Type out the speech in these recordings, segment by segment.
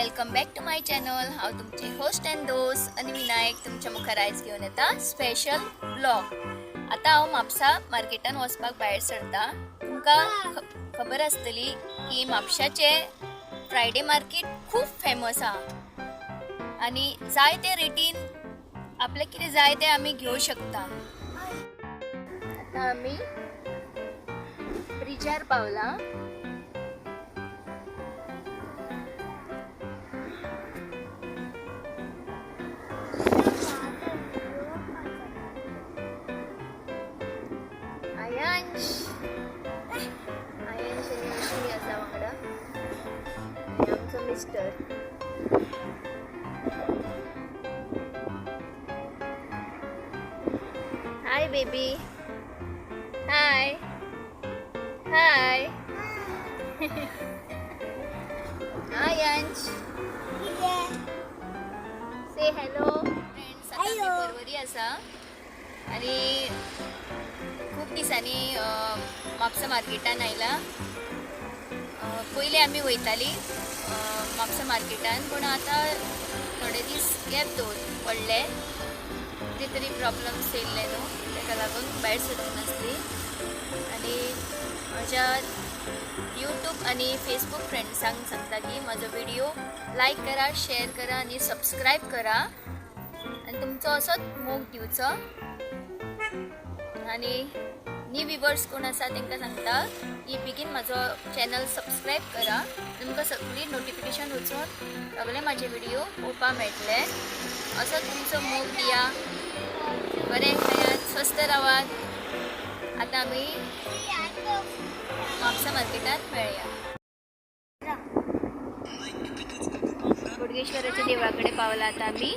Welcome back to my channel. हांव तुमचे host and दोस्त आणि विनायक तुमच्या मुखार आयज घेवन येता स्पेशल ब्लॉग. आतां हांव म्हापसा मार्केटान वचपाक भायर सरता. तुमकां खबर आसतली की म्हापशाचे फ्रायडे मार्केट खूब फेमस आहा आनी जाय ते रेटीन आपल्याक कितें जाय तें आमी घेवं शकता. आतां आमी ब्रिजार पावला. आयांश आणि अश्विनी आसा वांगडा आनी आमचो mister. Hi baby. Hi hi. Aayansh से हॅलो. फ्रेंड्स, आतां आमी परवरी आसा आनी खूब दिसांनी म्हापसा मार्केटान आयला. पयलीं आमी वयताली म्हापसा मार्केटान, पूण आतां थोडे दीस गॅप पडले. कितें तरी प्रॉब्लम्स येयल्ले न्हू, ताका लागून भायर सरूंक नासली. आनी म्हज्या यूट्यूब आनी फेसबूक फ्रेंड्सांक सांगता की म्हजो व्हिडिओ लायक करा, शेअर करा आनी सबस्क्रायब करा आनी तुमचो असोच मोग दिवचो. आनी न्यू व्हिवर्स कोण आसा तांकां सांगता की बेगीन म्हाजो चॅनल सबस्क्रायब करा. तुमकां सगळी नोटिफिकेशन वचून सगळे म्हाजे व्हिडिओ पळोवपाक मेळटले. असो तुमचो मोग दिया. बरें खायात, स्वस्थ रावात. आतां आमी म्हापसा मार्केटान मेळया. बोडगेश्वराच्या देवळा कडेन पावला आतां आमी.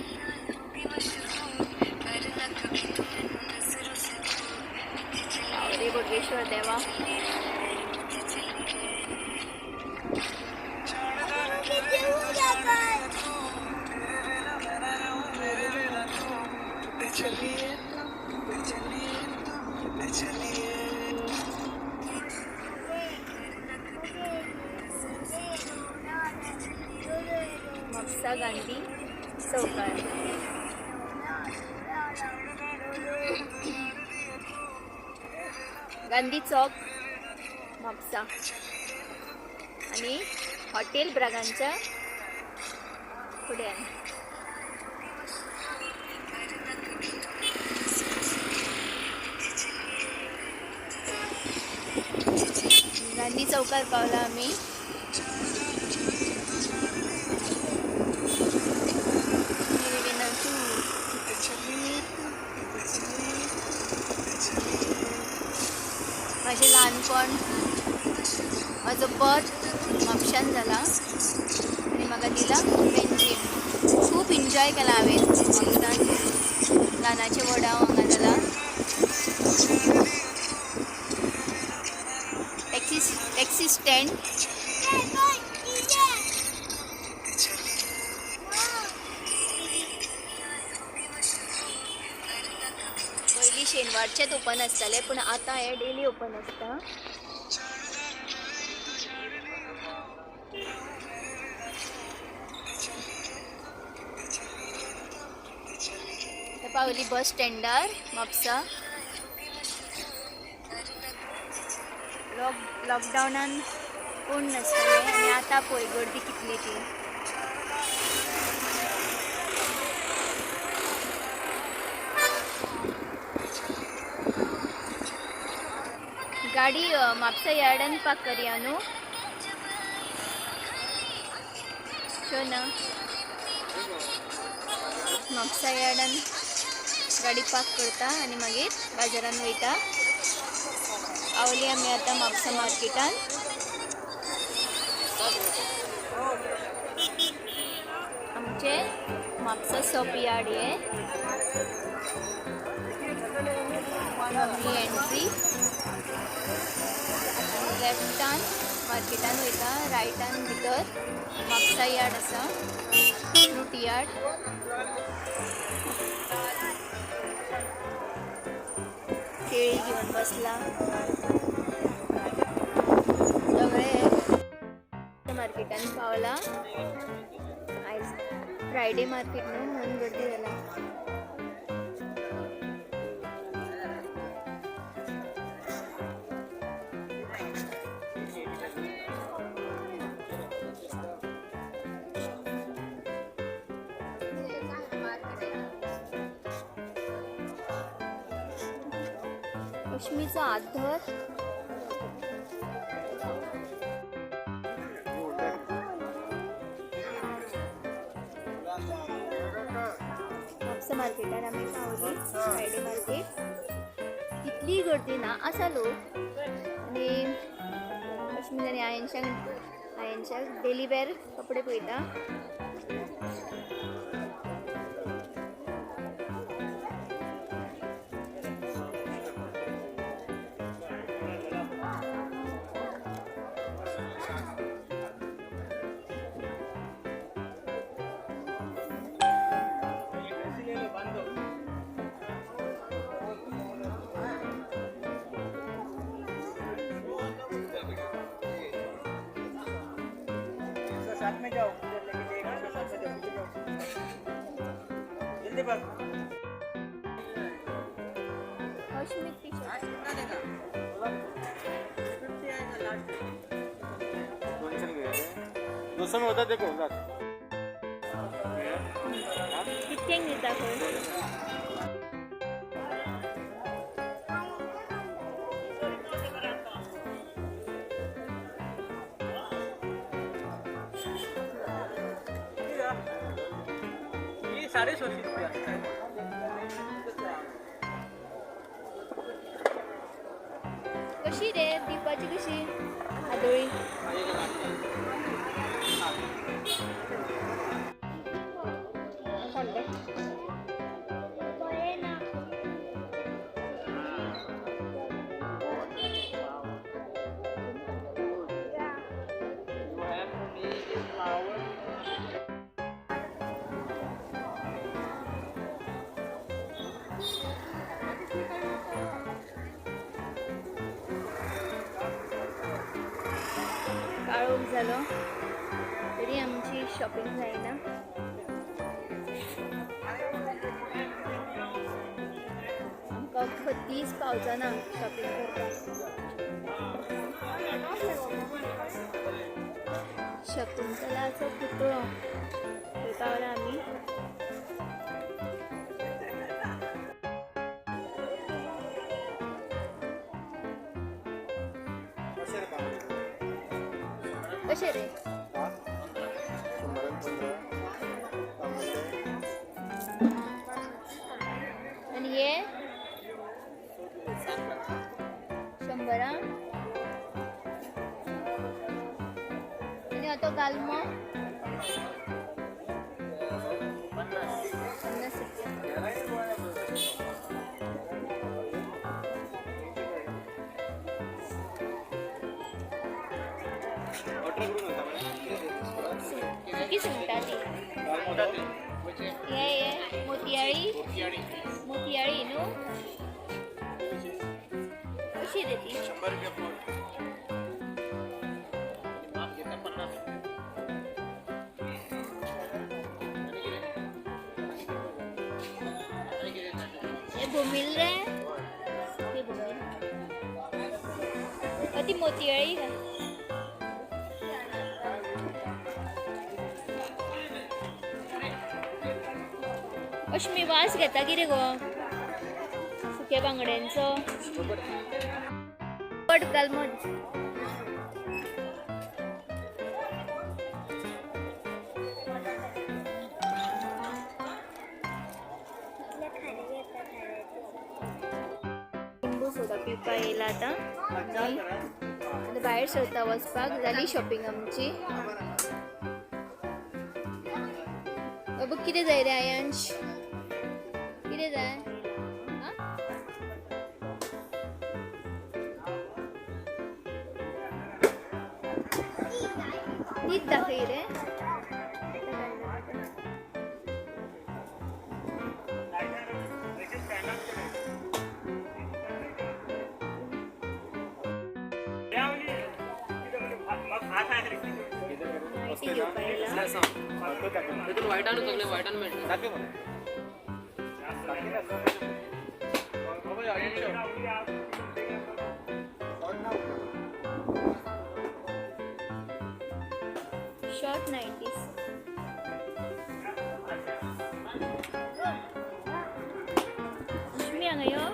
रे बोडगेश्वर देवा. म्हापसा गांधी चौकार. गांधी चौक म्हापसा आणि हॉटेल ब्रागांच्या फुड्यान. गांधी चौकार पावला आमी. माझे ल्हानपण म्हजो बर्थ म्हापशान जाला आनी म्हाका दिला पेन्जीम. खूब एन्जॉय केला हांवें म्हापसान. ल्हानाचे व्हड हांव हांगा जाला. Taxi stand. पयलीं शेनवारचेच ओपन आसताले, पूण आतां हे डेली ओपन आसता. पावली बस स्टँडार म्हापसा. लॉकडावनान कोण नासताले आनी आतां पळय गर्दी कितली ती. गाडी म्हापसा यार्डान पार्क करया न्हू. शो ना म्हापसा यार्डान गाडी पार्क करता आनी मागीर बाजारान वयता. पावली आमी आतां म्हापसा मार्केटान. आमचे म्हापसा शॉप यार्ड हे. ही एंट्री. लेफ्टान मार्केटान वयता, रायटान भितर म्हापसा यार्ड आसा, फ्रूट यार्ड. केळी घेवन बसला सगळे मार्केटान पावला. फ्रायडे मार्केट न्हू म्हणून गर्दी जाला. लक्ष्मीचा आधर म्हापसा मार्केटार आम्ही पावली. फ्रायडे मार्केट इतली गर्दी ना असा लोक आणि लक्ष्मी आणि आयनच्या डेली वेअर कपडे पळयता. साथ में जाओ लेके जाएगा साथ में जाओ पीछे जाओ जल्दी भाग कश्मीर टी शर्ट कितना देगा 50 आएगा लास्ट 200 में होता देखो कितक्यांक दिता खंय ₹650 रुपया कशी रे दिवपाची कशी आदोळी काळोख झालो तरी आमची शॉपिंग जायना. आमकां अख्खो दीस पावचना शॉपिंग करपाक. शकुंतलाचो पुतळो पळयता आमी. कशे रे आणि हे 100 आणि आता गालमो 50 रुपया. सुकी सुंगटां ती हे मोतियाळी न्हू कशी रे ती 100 रुपया पोट हे भूमिल रे ते भूमिल ती मोतियाळी का अश्मी वास घेता कितें गो सुके बांगड्यांचो पट घाल मत. लिंबू सोडा पिवपा येयला आतां भायर सरता वचपाक. जाली शॉपिंग आमची. बाबा कितें जाय रे आयांश कितें जाय नीट दाखय रे. कुर्ती घेवपा येयला. तितून वायटान सगळे वायटान मेळटा. दाखव मला. दाखव ना, बाबा, या इकडे ये. शॉर्ट नाव. Short 90s. लक्ष्मी हांगा यो.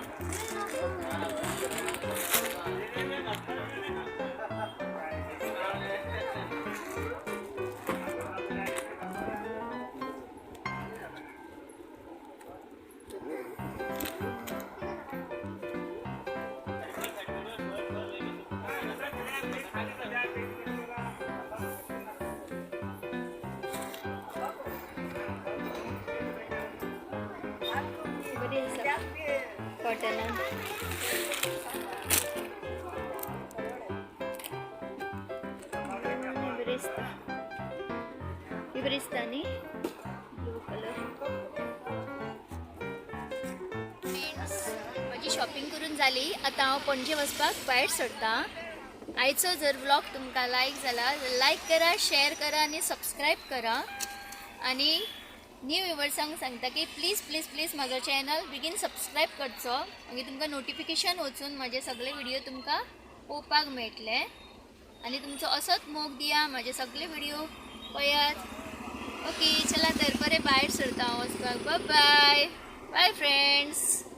बरी आसा कॉटनान. बरी दिसता. ही बरी दिसता न्ही ब्लू कलर. माझी शॉपिंग करून जाली. आता हांव पणजे वचपाक भायर सरता. आयचो जर व्लॉग तुमकां लायक जाला जाल्यार लायक करा, शेअर करा आणि सबस्क्राईब करा. आणि न्यू व्ह्युअर्सांक सांगता की प्लीज प्लीज प्लीज म्हाजो चॅनल बेगीन सबस्क्राईब करचो. मागीर तुमकां नोटिफिकेशन वचून म्हाजे सगळे व्हिडिओ तुमकां पळोवपाक मेळटले. आणि तुमचो असोच मोग दिया, म्हाजे सगळे व्हिडिओ पळयात. ओके चला तर बरें भायर सरता हांव वचपाक. Bye bye bye friends.